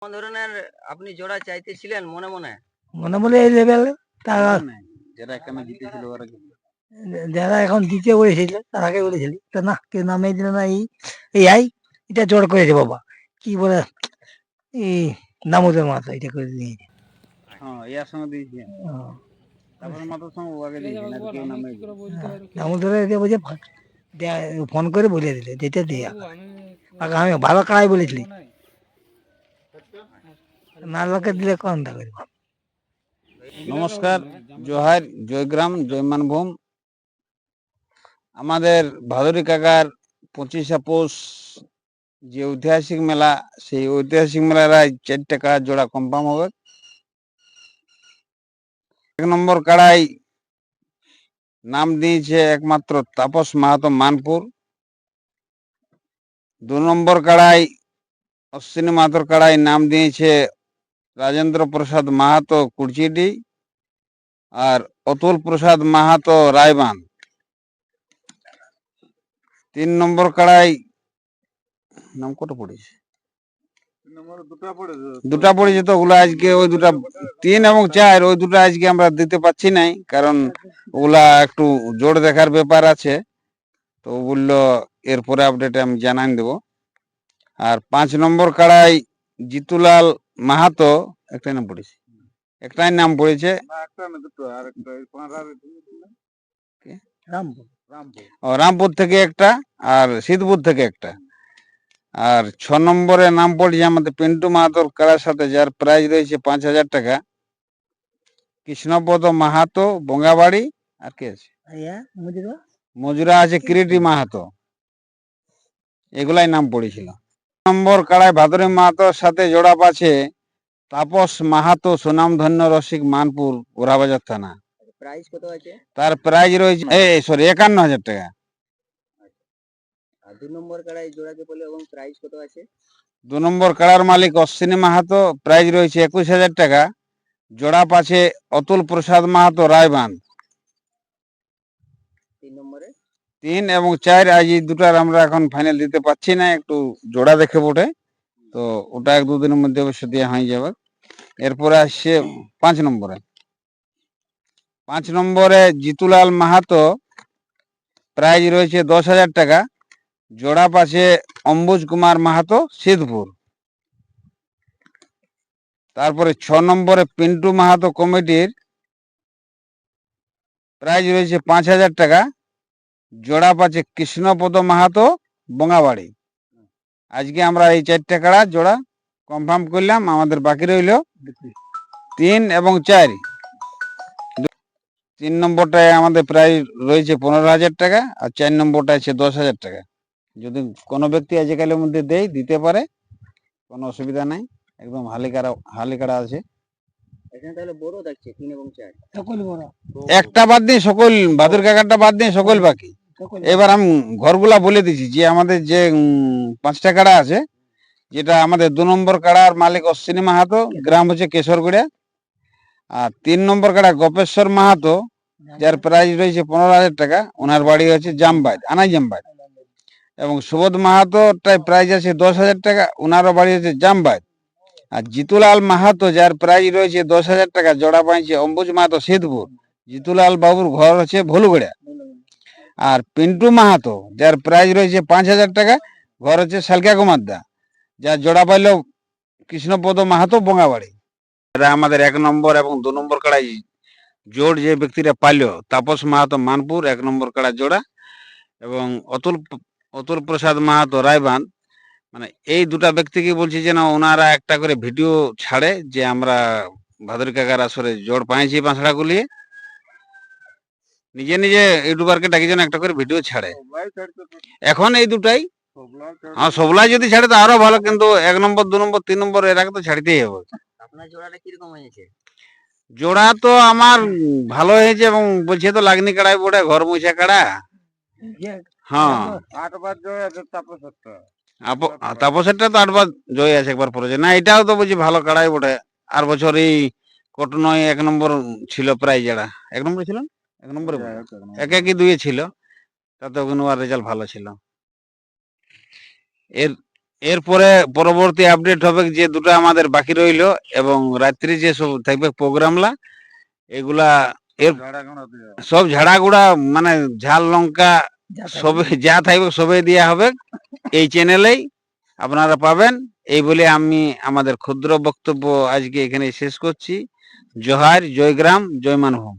কোন ধরনের আপনি জোড়া চাইতেছিলেন মনে মনে? মনে বলে এই লেভেল তারা যারা এখানে জিতেছিল ওরা কি? যারা এখন দ্বিতীয় বলেছিল তার আগে বলেছিল তা না কেউ নামে দিল না এই এই আই এটা জোর করেছে বাবা কি বলে এই দামোদর মাথা এটা করে দিয়েছে হ্যাঁ, ইয়ার সঙ্গে দিয়েছি। তারপরে মাথার সঙ্গে ওকে দিয়েছি না কেউ নামে দামোদরে এটা বলছে ফোন করে বলে দিলে যেটা দেয়া আমি ভালো কারাই বলেছিলি না লোকে দিলে কোন থাকবে। নমস্কার, জোহার, জয়গ্রাম, জয় মানভূম। আমাদের ভাদুরী কাকার 25শে পৌষ যে ঐতিহাসিক মেলা, সেই ঐতিহাসিক মেলার 4 টাকা জোড়া কনফার্ম হবে। 1 নম্বর কাড়াই নাম দিয়েছে একমাত্র তাপস মাহাতো মানপুর। 2 নম্বর কাড়াই অশ্বিনী মাহাতোর কাড়াই নাম দিয়েছে রাজেন্দ্র প্রসাদ মাহাতো কুড়চিডি আর অতুল প্রসাদ মাহাতো রায়বান। 3 নম্বর কাড়াই নাম কত পড়েছে? দুটা পড়েছে তো, ওগুলো আজকে ওই দুটা 3 এবং 4 ওই দুটো আজকে আমরা দিতে পারছি নাই, কারণ ওগুলা একটু জোর দেখার ব্যাপার আছে, তো বললো এরপরে আপডেটে আমি জানাই দেব। আর 5 নম্বর কাড়াই জিতুলাল মাহাতো একটাই নাম পড়েছে, একটাই নাম পড়েছে রামপুর থেকে একটা আর সিদ্ধপুর থেকে একটা। আর 6 নম্বরে নাম পড়ছে আমাদের পিন্টু মাহাতোর কাড়ার সাথে, যার প্রাইজ রয়েছে 5,000 টাকা। কৃষ্ণপদ মাহাতো বঙ্গাবাড়ি, আর কে আছে মজুরা আছে কিরিটি মাহাতো, এগুলাই নাম পড়েছিল। নম্বর কাড়ায় ভাদুরী মাহাতোর সাথে জোড়া পাচ্ছে তাপস মাহাতো সুনামধন্য রসিক মানপুর ওরাবাজার থানা। প্রাইস কত আছে? তার প্রাইজ রয়েছে 51,000 টাকা। আর 2 নম্বর কাড়াই জোড়াকে বলে এবং প্রাইস কত আছে? 2 নম্বর কাড়ার মালিক অশ্বিনী মাহাতো, প্রাইজ রয়েছে 21,000 টাকা। জোড়া পাচ্ছে অতুল প্রসাদ মাহাতো রায়বান। 3 নম্বরে 3 এবং 4 আজ এই দুটার আমরা এখন ফাইনাল দিতে পারছি না, একটু জোড়া দেখে বটে, তো ওটা 1-2 দিনের মধ্যে অবশ্য দেওয়া হয়ে যাবে। এরপরে আসছে 5 নম্বরে। 5 নম্বরে জিতুলাল মাহাতো, প্রাইজ রয়েছে 10,000 টাকা। জোড়া পাচ্ছে অম্বুজ কুমার মাহাতো সিদ্ধপুর। তারপরে 6 নম্বরে পিন্টু মাহাতো কমিটির, প্রাইজ রয়েছে 5,000 টাকা। জোড়া পাচ্ছে কৃষ্ণপদ মাহাতো বঙ্গাবাড়ি। আজকে আমরা এই 4টে কাড়া জোড়া কনফার্ম করলাম, আমাদের বাকি রইল 3 এবং 4। 3 নম্বরটায় আমাদের প্রায় রয়েছে 15,000 টাকা আর 4 নম্বরটা আছে 10,000 টাকা। যদি কোনো ব্যক্তি আজকালের মধ্যে দিতে পারে, কোনো অসুবিধা নাই, একদম হালিকাড়া আছে। এখানে তাহলে বড় থাকছে 3 এবং 4 সকল বড় একটা বাদ দিয়ে সকল, ভাদুর কাকারটা বাদ দিয়ে সকল বাকি। এবার আমি ঘরগুলা বলে দিচ্ছি, যে আমাদের যে 5টা কাড়া আছে, যেটা আমাদের 2 নম্বর কাড়ার মালিক অশ্বিনী মাহাতো, গ্রাম হচ্ছে কেশরগুড়া। আর 3 নম্বর কাড়া গোপেশ্বর মাহাতো, যার প্রাইজ রয়েছে 15,000 টাকা। ওনার বাড়ি হচ্ছে জামবাদ, আনাই জামবাদ। এবং সুবোধ মাহাতোটাই প্রাইজ আছে 10,000 টাকা, ওনারও বাড়ি হচ্ছে জামবাদ। আর জিতুলাল মাহাতো, যার প্রাইজ রয়েছে 10,000 টাকা, জোড়া পাইছে অম্বুজ মাহাতো সিদ্ধপুর। জিতুলাল বাবুর ঘর হচ্ছে ভলুগড়া। আর পিন্টু মাহাতো, যার প্রাইজ রয়েছে 5,000 টাকা, ঘর হচ্ছে শালকা কুমারদা, যার জোড়া পাইল কৃষ্ণপদ মাহাতো বঙ্গাবাড়ি। এটা আমাদের 1 নম্বর এবং 2 নম্বর কাড়াই জোড় যে ব্যক্তিরা পাইল, তাপস মাহাতো মানপুর 1 নম্বর কাড়া জোড়া, এবং অতুল প্রসাদ মাহাতো রায়বান। মানে এই দুটা ব্যক্তিকে বলছি যেন ওনারা একটা করে ভিডিও ছাড়ে, যে আমরা ভাদুরী কাকার আসরে জোড় পাইছি পাঁচড়া গুলিয়ে। নিজে নিজে ইউটিউবারকে ডাকি যেন একটা করে ভিডিও ছাড়ে। এখন এই দুটাই, হ্যাঁ সবলাই যদি ছাড়ে তো আরো ভালো, কিন্তু 1 নম্বর 2 নম্বর 3 নম্বর এর আগে তো ছাড়তেই হবে। আপনার জোড়াটা কিরকম হয়েছে? জোড়া তো আমার ভালো হয়েছে, এবং বলছে তো লাগনি কাড়াই বটে, ঘর মুছা কাড়া। হ্যাঁ, 8বার জয় আছে তাপসত্তা তাপসেরটা তো 8বার জয় আছে, একবার পড়েছে না। এটাও তো বলছি ভালো কাড়াই বটে। আর বছর এই কটনয় 1 নম্বর ছিল, প্রায় যারা 1 নম্বরে ছিল, 1 নম্বরে 1 কি 2 ছিল, তাতে ওগুলো আর রেজাল্ট ভালো ছিল। এর এরপরে পরবর্তী আপডেট হবে যে দুটো আমাদের বাকি রইলো, এবং রাত্রি যে সব থাকবে প্রোগ্রামলা এগুলা এর সব ঝাড়াগুড়া মানে ঝাল লঙ্কা সবে যা থাকবে সবে দেওয়া হবে এই চ্যানেলেই আপনারা পাবেন। এই বলে আমি আমাদের ক্ষুদ্র বক্তব্য আজকে এখানে শেষ করছি। জোহার, জয়গ্রাম, জয় মানভূম।